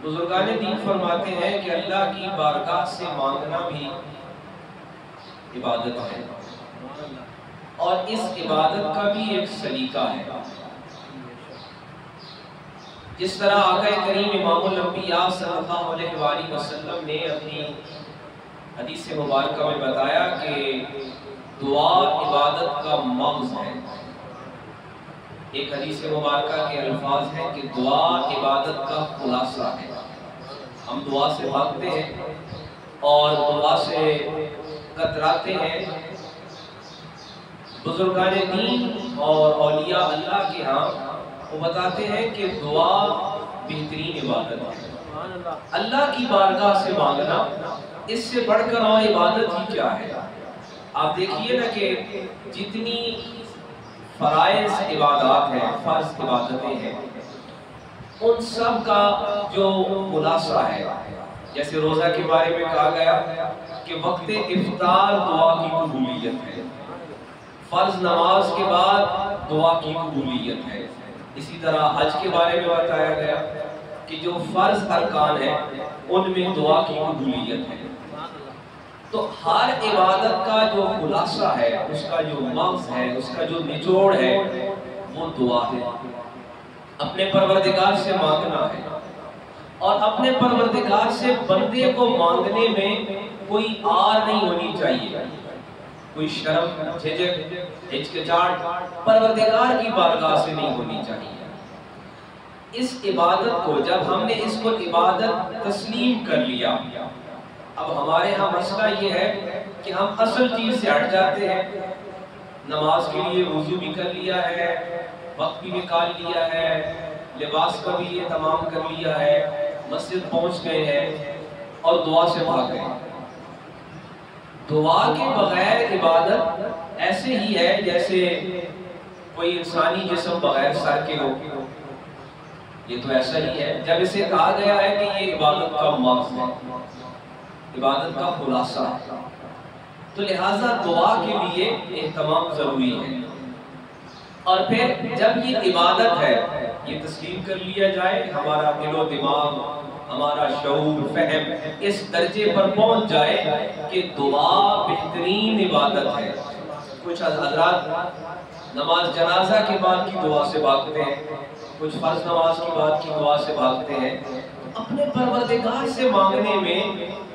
بزرگان دین فرماتے ہیں کہ اللہ کی بارگاہ سے مانگنا بھی عبادت ہے، اور اس عبادت کا بھی ایک سلیقہ ہے۔ جس طرح آقا کریم امام الانبیاء صلی اللہ علیہ وآلہ وسلم نے اپنی حدیث مبارکہ میں بتایا کہ دعا عبادت کا مغز ہے۔ ایک حدیث مبارکہ کے الفاظ ہیں کہ دعا عبادت کا خلاصہ ہے۔ ہم دعا سے بھاگتے ہیں اور دعا سے کتراتے ہیں۔ بزرگان دین اور اولیاء اللہ کے ہاں وہ بتاتے ہیں کہ دعا بہترین عبادت ہے۔ اللہ کی بارگاہ سے مانگنا، اس سے بڑھ کر اور عبادت ہی کیا ہے؟ آپ دیکھیے نا کہ جتنی فرائض عبادات ہیں، فرض عبادتیں ہیں، ان سب کا جو خلاصہ ہے، جیسے روزہ کے بارے میں کہا گیا کہ وقت افطار دعا کی قبولیت ہے، فرض نماز کے بعد دعا کی قبولیت ہے۔ اسی طرح حج کے بارے میں بتایا گیا کہ جو فرض ارکان ہیں ان میں دعا کی قبولیت ہے۔ تو ہر عبادت کا جو خلاصہ ہے، اس کا جو مغز ہے، اس کا جو نچوڑ ہے، وہ دعا ہے۔ اپنے پروردگار سے مانگنا ہے، اور اپنے پروردگار سے بندے کو مانگنے میں کوئی آر نہیں ہونی چاہیے، کوئی شرم، جھجک، ہچکچاہٹ پروردگار کی بارگاہ سے نہیں ہونی چاہیے۔ اس عبادت کو جب ہم نے اس کو عبادت تسلیم کر لیا، اب ہمارے ہاں مسئلہ یہ ہے کہ ہم اصل چیز سے ہٹ جاتے ہیں۔ نماز کے لیے وضو بھی کر لیا ہے، وقت بھی نکال لیا ہے، لباس کا بھی یہ تمام کر لیا ہے، مسجد پہنچ گئے ہیں اور دعا سے بھاگ گئے۔ دعا کے بغیر عبادت ایسے ہی ہے جیسے کوئی انسانی جسم بغیر سر کے ہو۔ یہ تو ایسا ہی ہے جب اسے کہا گیا ہے کہ یہ عبادت کا مغز ہے، عبادت کا خلاصہ ہے، تو لہٰذا دعا کے لیے اہتمام ضروری ہے۔ اور پھر جب یہ عبادت ہے، یہ تسلیم کر لیا جائے، ہمارا دل و دماغ، ہمارا شعور، فہم اس درجے پر پہنچ جائے کہ دعا بہترین عبادت ہے۔ کچھ حضرات نماز جنازہ کے بعد کی دعا سے بھاگتے ہیں، کچھ فرض نماز کے بعد کی دعا سے بھاگتے ہیں۔ اپنے پروردگار سے مانگنے میں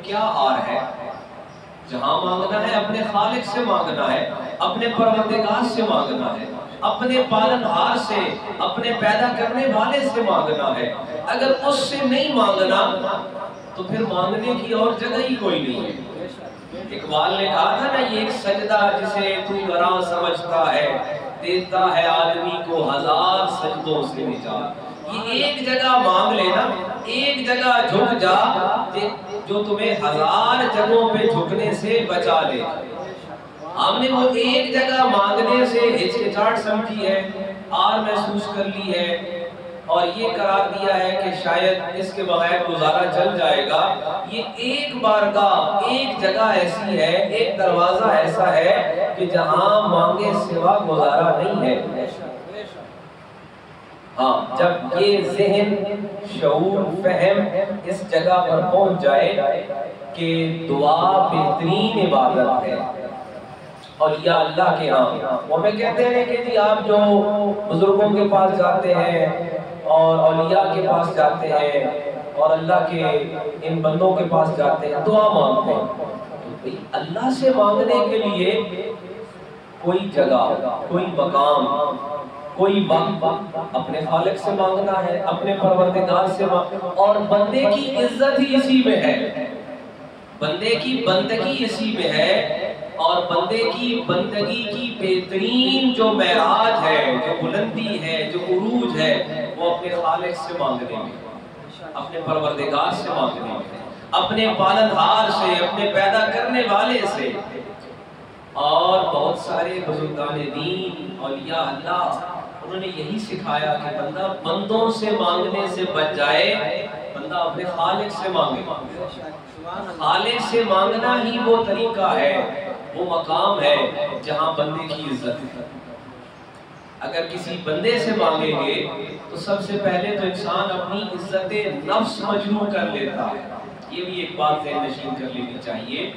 کیا آر ہے؟ جہاں مانگنا ہے اپنے خالق سے مانگنا ہے، اپنے پروردگار سے مانگنا ہے، اپنے پالنہار سے، اپنے پیدا کرنے والے سے مانگنا ہے۔ اگر اس سے نہیں مانگنا تو پھر مانگنے کی اور جگہ ہی کوئی نہیں ہے۔ اقبال نے کہا تھا نا، یہ ایک سجدہ جسے تو گراں سمجھتا ہے، دیتا ہے آدمی کو ہزار سجدوں سے نجات۔ یہ ایک جگہ مانگ لینا، ایک جگہ جھک جا جو تمہیں ہزار جگہوں پہ جھکنے سے بچا لے۔ ہم نے وہ ایک جگہ مانگنے سے ہچکچاہٹ سمجھی ہے، آر محسوس کر لی ہے، اور یہ قرار دیا ہے کہ شاید اس کے بغیر گزارا چل جائے گا۔ یہ ایک بارگاہ، ایک جگہ ایسی ہے، ایک دروازہ ایسا ہے کہ جہاں مانگے سوا گزارا نہیں ہے۔ ہاں، جب یہ ذہن، شعور، فہم اس جگہ پر پہنچ جائے کہ دعا بہترین عبادت ہے، اور یا اللہ کے ہاں وہ ہمیں کہتے ہیں کہ جی آپ جو بزرگوں کے پاس جاتے ہیں اور اولیاء کے پاس جاتے ہیں اور اللہ کے ان بندوں کے پاس جاتے ہیں، دعا مانگتے ہیں۔ اللہ سے مانگنے کے لیے کوئی جگہ، کوئی مقام، کوئی وقت اپنے خالق سے مانگنا ہے، اپنے پروردگار سے مانگنا، اور بندے کی عزت ہی اسی میں ہے، بندے کی بندگی اسی میں ہے، اور بندے کی بندگی کی بہترین جو معراج ہے، جو بلندی ہے، جو عروج ہے، وہ اپنے خالق سے مانگنے میں، اپنے پروردگار سے مانگنے میں، اپنے پالنہار سے، اپنے پیدا کرنے والے سے۔ اور بہت سارے بزرگان دین، اولیاء اللہ، انہوں نے یہی سکھایا کہ بندہ بندوں سے مانگنے سے بچ جائے، بندہ اپنے خالق سے مانگے۔ خالق سے مانگنا ہی وہ طریقہ ہے، وہ مقام ہے جہاں بندے کی عزت ہے۔ اگر کسی بندے سے مانگیں گے تو سب سے پہلے تو انسان اپنی عزت نفس مجروح کر لیتا ہے. یہ بھی ایک بات ذہن نشین کر لینی چاہیے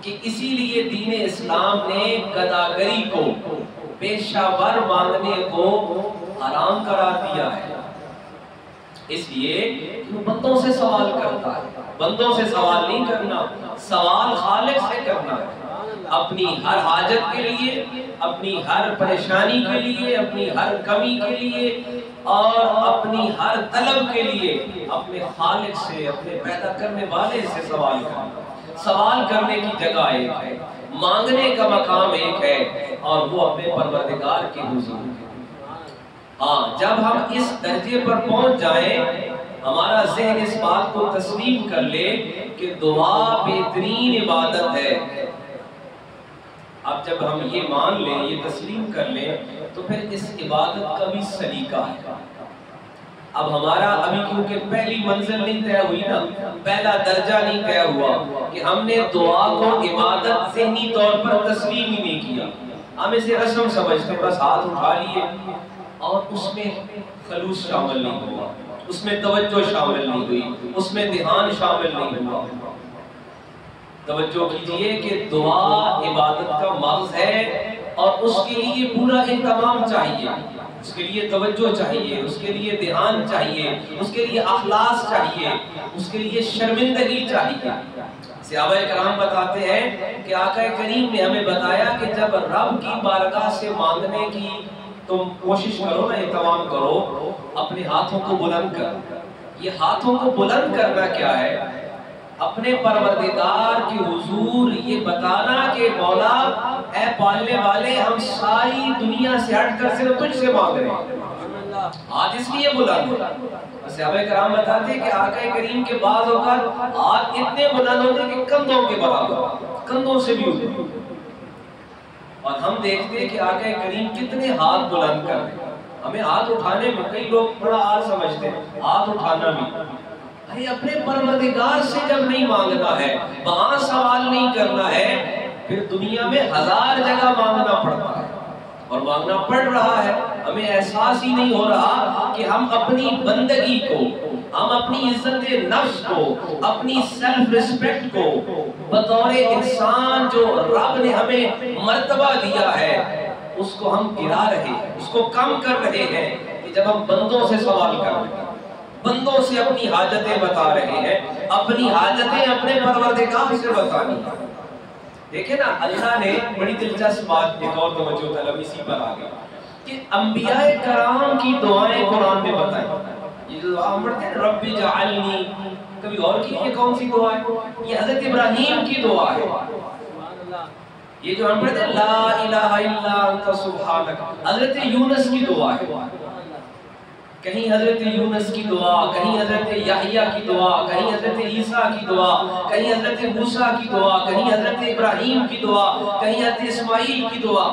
کہ اسی لیے دین اسلام نے گداگری کو، پیشہ ور مانگنے کو حرام قرار دیا ہے. اس لیے کہ وہ بندوں سے سوال کرتا ہے. بندوں سے سوال نہیں کرنا، سوال خالق سے کرنا ہے. اپنی ہر حاجت کے لیے، اپنی ہر پریشانی کے لیے، اپنی ہر کمی کے لیے اور اپنی ہر طلب کے لیے اپنے خالق سے، اپنے پیدا کرنے والے سے سوال کرنا. سوال کرنے کی جگہ ایک ہے، مانگنے کا مقام ایک ہے، اور وہ اپنے پروردگار کے حضور ہے. ہاں، جب ہم اس درجے پر پہنچ جائیں، ہمارا ذہن اس بات کو تسلیم کر لے کہ دعا بہترین عبادت ہے. اب جب ہم یہ مان لیں، یہ تسلیم کر لیں، تو پھر اس عبادت کا بھی سلیقہ ہے. اب ہمارا ابھی کیونکہ پہلی منزل نہیں طے ہوئی نا، پہلا درجہ نہیں طے ہوا کہ ہم نے دعا کو عبادت ذہنی طور پر تسلیم ہی نہیں کیا. ہم اسے رسم سمجھتے ہیں، بس ہاتھ اٹھا لیے اور اس میں خلوص شامل نہیں ہوا، اس میں توجہ شامل نہیں ہوئی، اس میں دھیان شامل نہیں ہوا. توجہ کیجئے کہ دعا عبادت کا مغز ہے، اور اس کے لیے پورا اہتمام چاہیے، اس کے لیے توجہ چاہیے، اس کے لیے دھیان چاہیے، اس کے لیے اخلاص چاہیے، اس کے لیے شرمندگی چاہیے. صحابہ کرام بتاتے ہیں کہ آقا کریم نے ہمیں بتایا کہ جب رب کی بارگاہ سے مانگنے کی تم کوشش کرو نا، اہتمام کرو، اپنے ہاتھوں کو بلند کر. یہ ہاتھوں کو بلند کرنا کیا ہے؟ اپنے پروردگار کی حضور یہ بتانا کہ مولا اے پالنے والے، ہم ساری دنیا سے ہٹ کر صرف تجھ سے مانگ رہے ہیں. آج اس لیے بلند. صحابہ کرام بتاتے ہیں کہ آقا کریم کے بعض اوقات ہاتھ اتنے بلند ہوتے کہ کندھوں کے برابر، کندھوں سے بھی اوپر. اور ہم دیکھتے ہیں کہ آقا کریم کتنے ہاتھ بلند کر رہے ہیں. ہمیں ہاتھ اٹھانے میں کئی لوگ بڑا آر سمجھتے ہیں، ہاتھ اٹھانا بھی ارے اپنے پروردگار سے جب نہیں مانگنا ہے، وہاں سوال نہیں کرنا ہے، پھر دنیا میں ہزار جگہ مانگنا پڑتا ہے اور مانگنا پڑ رہا ہے. ہمیں احساس ہی نہیں ہو رہا کہ ہم اپنی بندگی کو، ہم اپنی عزت نفس کو، اپنی سیلف ریسپیکٹ کو بطور انسان جو رب نے ہمیں مرتبہ دیا ہے، اس کو ہم گرا رہے ہیں، اس کو کم کر رہے ہیں. کہ جب ہم بندوں سے سوال کر رہے ہیں، بندوں سے اپنی حاجتیں بتا رہے ہیں، اپنی حاجتیں اپنے پروردگار سے بتانی. دیکھیں نا، اللہ نے بڑی دلچسپ بات ایک اور توجہ طلب اسی پر آگے کہ انبیاء کرام کی دعائیں قرآن میں بتائیں. یہ جو دعا پڑھتے ہیں رب جعلنی، کبھی اور کی یہ کون سی دعا ہے؟ یہ حضرت ابراہیم کی دعا ہے. یہ جو ہم پڑھتے ہیں لا الہ الا انت سبحانک، حضرت یونس کی دعا ہے. کہیں حضرت یونس کی دعا، کہیں حضرت یحییٰ کی دعا، کہیں حضرت عیسیٰ کی دعا، کہیں حضرت موسیٰ کی دعا، کہیں حضرت ابراہیم کی دعا، کہیں حضرت اسماعیل کی دعا.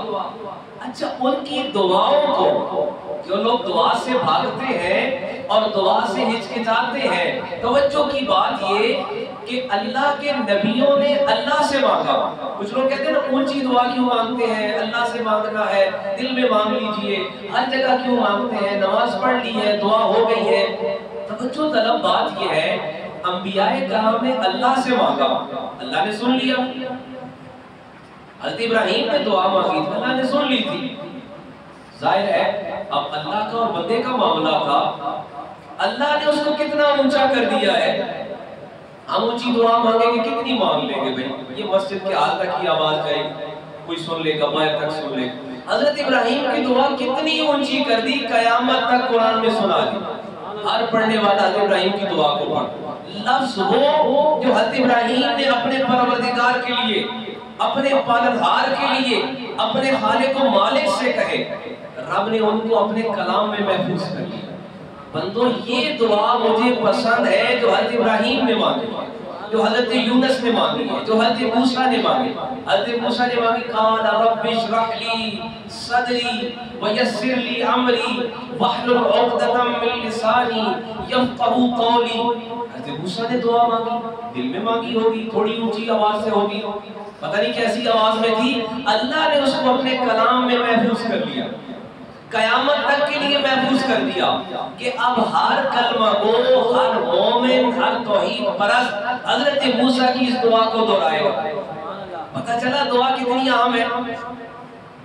اچھا، ان کی دعاؤں کو جو لوگ دعا سے بھاگتے ہیں اور دعا سے ہچکچاتے ہیں، توجہ کی بات یہ کہ اللہ کے نبیوں نے اللہ سے مانگا. کچھ لوگ کہتے ہیں نا اونچی دعا کیوں مانگتے ہیں، اللہ سے مانگنا ہے، دل میں مانگ لیجئے، ہر جگہ کیوں مانگتے ہیں، نماز پڑھ لی ہے، دعا ہو گئی ہے. توجہ طلب بات یہ ہے، انبیاء کرام نے اللہ سے مانگا، اللہ نے سن لیا. حضرت ابراہیم نے دعا مانگی تھی، اللہ نے سن لی تھی. ظاہر ہے اب اللہ کا اور بندے کا معاملہ تھا، اللہ نے اس کو کتنا اونچا کر دیا ہے. ہم اونچی دعا مانگیں گے کتنی مانگ لیں گے بھائی؟ یہ مسجد کے حال تک کی آواز جائے گی، کوئی سن لے گا، باہر تک سن لے گا. حضرت ابراہیم کی دعا کتنی اونچی کر دی، قیامت تک قرآن میں سنا دی. ہر پڑھنے والا حضرت ابراہیم کی دعا کو پڑھ. لفظ وہ جو حضرت ابراہیم نے اپنے پروردگار کے لیے، اپنے پالنہار کے لیے، اپنے خالق و مالک سے کہے، رب نے ان کو اپنے کلام میں محفوظ کر لیا. بندو یہ دعا مجھے پسند ہے جو حضرت ابراہیم نے مانگی، جو حضرت یونس نے مانگی ہے، جو حضرت موسیٰ نے مانگی. حضرت موسیٰ نے مانگی قال رب اشرح لی صدری ویسر لی امری واحلل عقدۃ من لسانی یفقہوا قولی. حضرت موسیٰ نے دعا مانگی، دل میں مانگی ہوگی، تھوڑی اونچی آواز سے ہوگی، پتہ نہیں کیسی آواز میں تھی، اللہ نے اس کو اپنے کلام میں محفوظ کر لیا. قیامت تک کے لیے محفوظ کر دیا کہ اب ہر کلمہ کو ہر مومن ہر توحید پرست حضرت موسیٰ کی اس دعا کو دہرائے گا. پتہ چلا دعا کتنی عام ہے.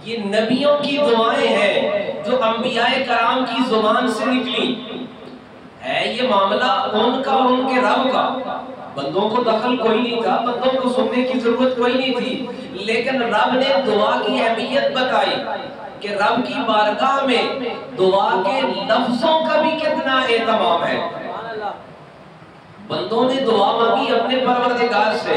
یہ نبیوں کی دعائیں ہیں جو انبیاء کرام کی زبان سے نکلی ہے. یہ معاملہ ان کا اور ان کے رب کا. بندوں کو دخل کوئی نہیں تھا, بندوں کو سننے کی ضرورت کوئی نہیں تھی, لیکن رب نے دعا کی اہمیت بتائی کہ رب کی بارگاہ میں دعا کے لفظوں کا بھی کتنا اہتمام ہے. بندوں نے دعا مانگی اپنے پروردگار سے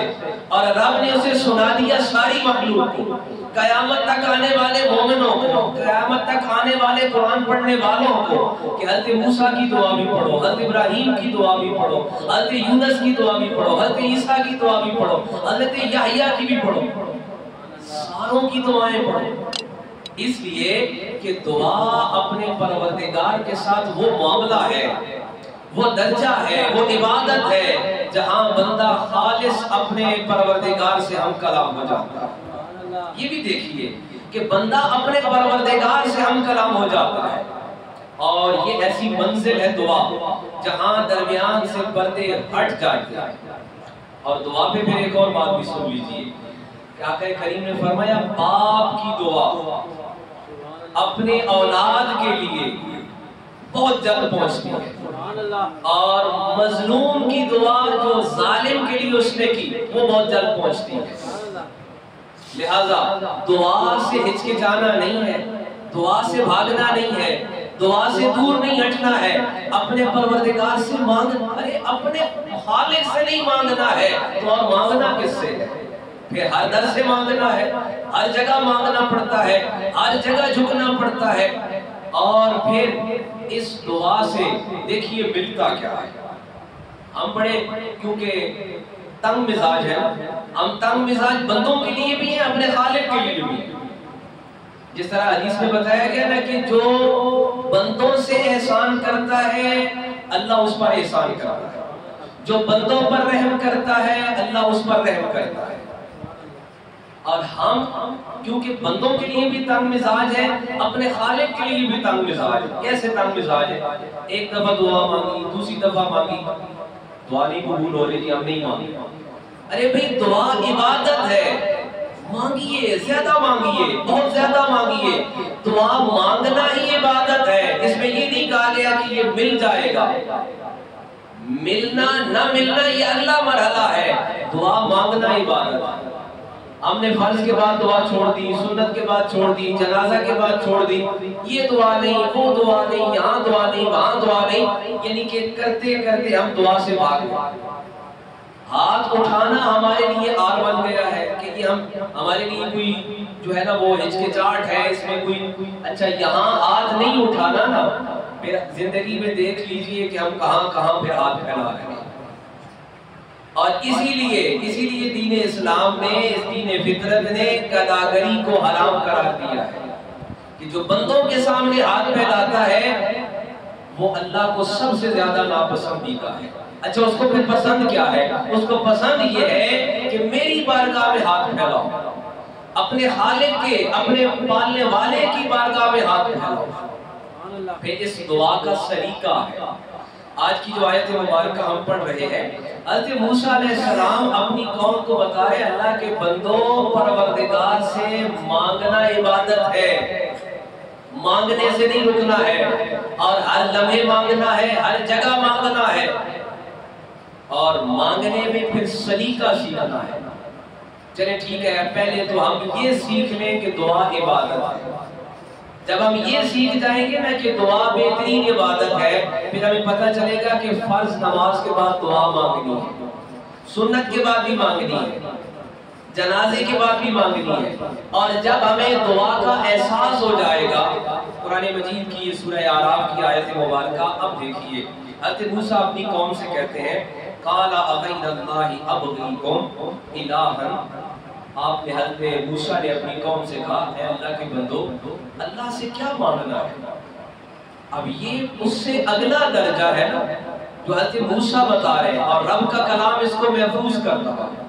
اور رب نے اسے سنا دیا ساری مخلوق کو. قیامت تک آنے والے مومنوں کو, قیامت تک آنے والے قرآن پڑھنے والوں کو کہ حضرت موسیٰ کی دعا بھی پڑھو, حضرت ابراہیم کی دعا بھی پڑھو, حضرت یونس کی دعا بھی پڑھو, حضرت عیسیٰ کی دعا بھی پڑھو, حضرت یحییٰ کی بھی پڑھو, ساروں کی دعائیں پڑھو. اس لیے کہ دعا اپنے پروردگار کے ساتھ وہ معاملہ ہے, وہ درجہ ہے, وہ عبادت ہے جہاں بندہ خالص اپنے پروردگار سے ہم کلام ہو جاتا ہے. یہ بھی دیکھیے کہ بندہ اپنے پروردگار سے ہم کلام ہو جاتا ہے, اور یہ ایسی منزل ہے دعا جہاں درمیان سے پردے ہٹ جاتے ہیں. اور دعا پہ پھر ایک اور بات بھی سن لیجیے کہ آقا کریم نے فرمایا باپ کی دعا اپنے اولاد کے لیے بہت جلد پہنچتی ہے, اور مظلوم کی دعا جو ظالم کے لیے اس نے کی وہ بہت جلد پہنچتی ہے. لہذا دعا سے ہچکچانا نہیں ہے, دعا سے بھاگنا نہیں ہے, دعا سے دور نہیں ہٹنا ہے, اپنے پروردگار سے مانگنا. ارے اپنے خالق سے نہیں مانگنا ہے تو اور مانگنا کس سے ہے؟ پھر ہر در سے مانگنا ہے, ہر جگہ مانگنا پڑتا ہے, ہر جگہ جھکنا پڑتا ہے. اور پھر اس دعا سے دیکھیے ملتا کیا ہے. ہم بڑے کیونکہ تنگ مزاج ہے, ہم تنگ مزاج بندوں کے لیے بھی ہیں, اپنے خالق کے لیے بھی ہیں. جس طرح حدیث میں بتایا گیا نا کہ جو بندوں سے احسان کرتا ہے اللہ اس پر احسان کرتا ہے, جو بندوں پر رحم کرتا ہے اللہ اس پر رحم کرتا ہے. اور ہم کیونکہ بندوں کے لیے بھی تنگ مزاج ہے, اپنے خالق کے لیے بھی تنگ مزاج ہے. کیسے تنگ مزاج ہے؟ ایک دفعہ دعا مانگی, دوسری دفعہ مانگی, دعا نہیں قبول ہو رہی, ہم نہیں مانگی. ارے بھئی دعا عبادت ہے, مانگیے, زیادہ مانگیے, بہت زیادہ مانگیے. دعا مانگنا ہی عبادت ہے. اس میں یہ نہیں کہا گیا کہ یہ مل جائے گا. ملنا نہ ملنا یہ اللہ مرحلہ ہے, دعا مانگنا عبادت ہے. ہم نے فرض کے بعد دعا چھوڑ دی, سنت کے بعد چھوڑ دی, جنازہ کے بعد چھوڑ دی. یہ دعا نہیں, وہ دعا نہیں, یہاں دعا نہیں, وہاں دعا نہیں, یعنی کہ کرتے کرتے ہم دعا سے بھاگ گئے. ہاتھ اٹھانا ہمارے لیے آر بن گیا ہے کہ یہ ہمارے لیے کوئی جو ہے نا وہ ہچکچاہٹ ہے, اس میں کوئی اچھا یہاں ہاتھ نہیں اٹھانا نا, پھر زندگی میں دیکھ لیجئے کہ ہم کہاں کہاں پھر ہاتھ پھیلا رہے ہیں. اور اسی لیے دین اسلام نے, اس دین فطرت نے گداگری کو حرام قرار دیا ہے کہ جو بندوں کے سامنے ہاتھ پھیلاتا ہے وہ اللہ کو سب سے زیادہ ناپسندیدہ ہے. اچھا اس کو پھر پسند کیا ہے؟ اس کو پسند یہ ہے کہ میری بارگاہ میں ہاتھ پھیلاؤ, اپنے خالق کے, اپنے پالنے والے کی بارگاہ میں ہاتھ پھیلاؤ. پھر اس دعا کا سلیقہ ہے. آج کی جو آیت مبارکہ ہم پڑھ رہے ہیں, حضرت موسیٰ علیہ السلام اپنی قوم کو بتا رہے اللہ کے بندوں پروردگار سے مانگنا عبادت ہے, مانگنے سے نہیں رکنا ہے, اور ہر لمحے مانگنا ہے, ہر جگہ مانگنا ہے. اور مانگنے میں پھر سلیقہ سیکھنا ہے. چلیں ٹھیک ہے, پہلے تو ہم یہ سیکھ لیں کہ دعا عبادت ہے. جب ہم یہ سیکھ جائیں گے نا کہ دعا بہترین عبادت ہے, پھر ہمیں پتہ چلے گا کہ فرض نماز کے بعد دعا مانگنی ہے, سنت کے بعد بھی مانگنی ہے, جنازے کے بعد بھی مانگنی ہے. اور جب ہمیں دعا کا احساس ہو جائے گا, قرآن مجید کی سورہ اعراف کی آیت مبارکہ اب دیکھیے, حضرت موسیٰ اپنی قوم سے کہتے ہیں قَالَ أَغَيْرَ اللَّهِ أَبْغِيكُمْ إِلَٰهًا. آپ نے حضرت موسیٰ نے اپنی قوم سے کہا اے اللہ کے بندو اللہ سے کیا مانگنا ہے. اب یہ اس سے اگلا درجہ ہے نا جو حضرت موسیٰ بتا رہے ہیں, اور رب کا کلام اس کو محفوظ کر رہا ہے.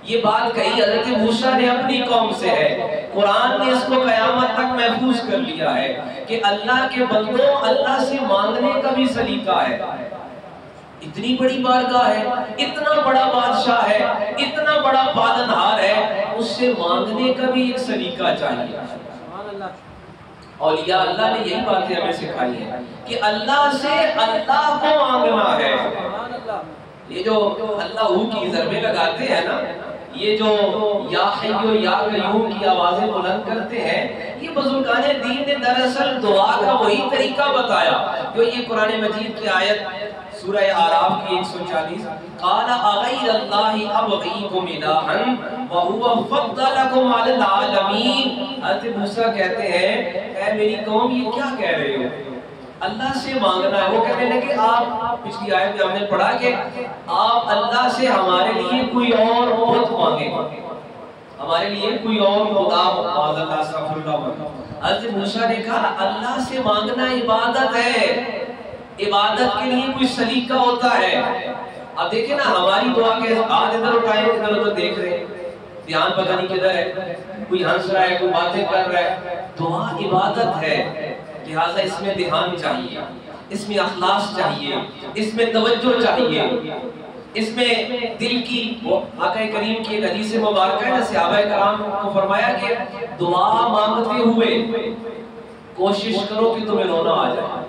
یہ بات کہی حضرت موسیٰ نے اپنی قوم سے ہے، قرآن نے اس کو قیامت تک محفوظ کر لیا ہے کہ اللہ کے بندوں اللہ سے مانگنے کا بھی سلیقہ ہے۔ اتنی بڑی بارگاہ ہے، اتنا بڑا بادشاہ ہے، اتنا بڑا پالنہار ہے، اس سے مانگنے کا بھی ایک سلیقہ چاہیے۔ اولیاء اللہ نے یہی باتیں ہمیں سکھائی ہیں کہ اللہ سے اللہ کو مانگنا ہے۔ یہ جو اللہ کی ضربیں لگاتے ہیں نا، یہ جو یا حیو یا قیوم کی آوازیں بلند کرتے ہیں، یہ بزرگان دین نے دراصل دعا کا وہی طریقہ بتایا جو یہ قرآن مجید کی آیت سورہ اعراف کی 140 قال اغیر اللہ ابغیکم الہا وہو فضلکم علی العالمین۔ حضرت موسیٰ کہتے ہیں اے میری قوم یہ کیا کہہ رہے ہو، اللہ سے مانگنا ہے۔ وہ کہنے لگے آپ پچھلی آیت میں ہم نے پڑھا کہ آپ اللہ سے ہمارے لیے کوئی اور بت مانگیں، ہمارے لیے کوئی اور خدا معاذ اللہ استغفر اللہ۔ حضرت موسیٰ نے کہا اللہ سے مانگنا عبادت ہے، عبادت کے لیے کوئی سلیقہ ہوتا ہے۔ اب دیکھیں نا ہماری دعا کے ہاتھ ادھر اٹھائے ادھر ادھر دیکھ رہے ہیں، دھیان پتہ نہیں کدھر ہے، کوئی ہنس رہا ہے، کوئی باتیں کر رہا ہے۔ دعا عبادت ہے، لہٰذا اس میں دھیان چاہیے، اس میں اخلاص چاہیے، اس میں توجہ چاہیے، اس میں دل کی آقا کریم کی ایک حدیث مبارکہ ہے نا، صحابہ کرام کو فرمایا کہ دعا مانگتے ہوئے کوشش کرو کہ تمہیں رونا آ جائے۔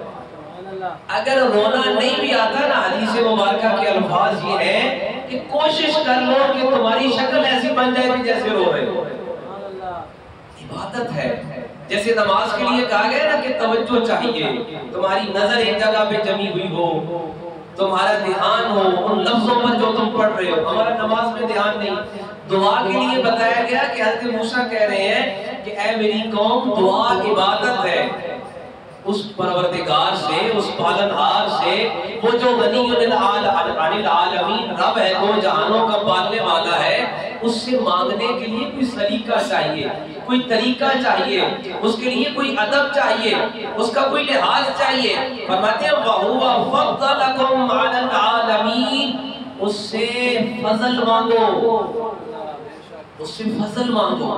اگر رونا نہیں بھی آتا نا، حدیث مبارکہ کے الفاظ یہ ہیں کہ کوشش کر لو کہ تمہاری شکل ایسی بن جائے کہ جیسے رو رہے ہو۔ عبادت ہے، جیسے نماز کے لیے کہا گیا نا کہ توجہ چاہیے، تمہاری نظر ایک جگہ پہ جمی ہوئی ہو، تمہارا دھیان ہو ان لفظوں پر جو تم پڑھ رہے ہو۔ ہمارا نماز میں دھیان نہیں۔ دعا کے لیے بتایا گیا کہ حضرت موسیٰ کہہ رہے ہیں کہ اے میری قوم دعا عبادت ہے، اس پروردگار سے، اس پالنہار سے، وہ جو غنی عن العالمین رب ہے، دو جہانوں کا پالنے والا ہے، اس سے مانگنے کے لیے کوئی سلیقہ چاہیے، کوئی طریقہ چاہیے، اس کے لیے کوئی ادب چاہیے، اس کا کوئی لحاظ چاہیے۔ فرماتے ہیں وَهُوَ فَضَّلَكُمْ عَلَى الْعَالَمِينَ، اس سے فضل مانگو، اس سے فضل مانگو،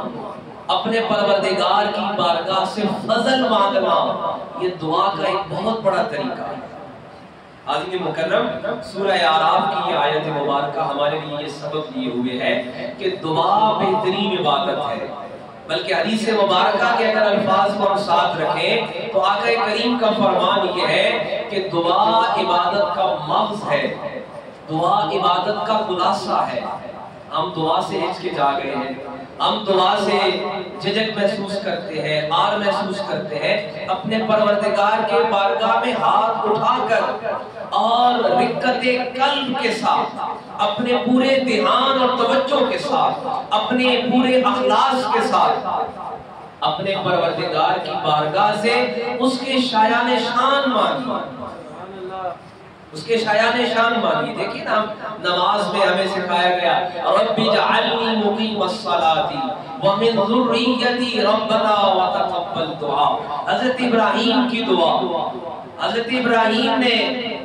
اپنے پروردگار کی بارگاہ سے فضل مانگنا، یہ دعا کا ایک بہت بڑا طریقہ ہے۔ عظیم مکرم سورہ اعراف کی یہ آیت مبارکہ ہمارے لیے یہ سبق لیے ہوئے ہے کہ دعا بہترین عبادت ہے، بلکہ حدیث مبارکہ کے اگر الفاظ کو ہم ساتھ رکھیں تو آقا کریم کا فرمان یہ ہے کہ دعا عبادت کا مغز ہے، دعا عبادت کا خلاصہ ہے۔ ہم دعا سے ہچکچا گئے ہیں، ہم دعا سے جھجک محسوس کرتے ہیں، آر محسوس کرتے ہیں، اپنے پروردگار کے بارگاہ میں ہاتھ اٹھا کر اور رقت قلب کے ساتھ، اپنے پورے دھیان اور توجہ کے ساتھ، اپنے پورے اخلاص کے ساتھ اپنے پروردگار کی بارگاہ سے اس کے شایان شان مانگی، اس کے شایان شان مانگی۔ دیکھیں نا نماز میں ہمیں سکھایا گیا رب اجعلنی مقیم الصلاۃ ومن ذریتی ربنا وتقبل دعا۔ حضرت ابراہیم کی دعا، حضرت ابراہیم نے،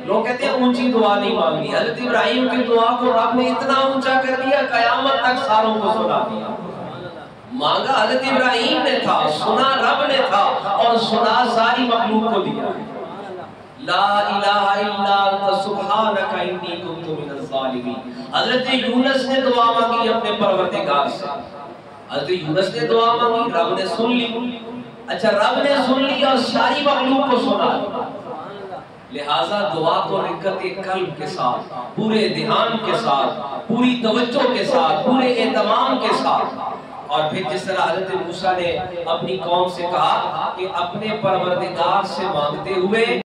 لوگ کہتے ہیں اونچی دعا نہیں مانگی، حضرت ابراہیم کی دعا کو رب نے اتنا اونچا کر دیا قیامت تک ساروں کو سنا دیا۔ مانگا حضرت ابراہیم نے تھا، سنا رب نے تھا، اور سنا ساری مخلوق کو دیا۔ لا الہ الا انت سبحانک انی کنت من الظالمین۔ حضرت یونس نے دعا مانگی اپنے پروردگار سے، حضرت یونس نے دعا مانگی، رب نے سن لی۔ اچھا رب نے سن لی اور ساری مخلوق کو سنا لی۔ لہٰذا دعا کو رقت قلب کے ساتھ، پورے دھیان کے ساتھ، پوری توجہ کے ساتھ، پورے اہتمام کے ساتھ، اور پھر جس طرح حضرت موسیٰ نے اپنی قوم سے کہا کہ اپنے پروردگار سے مانگتے ہوئے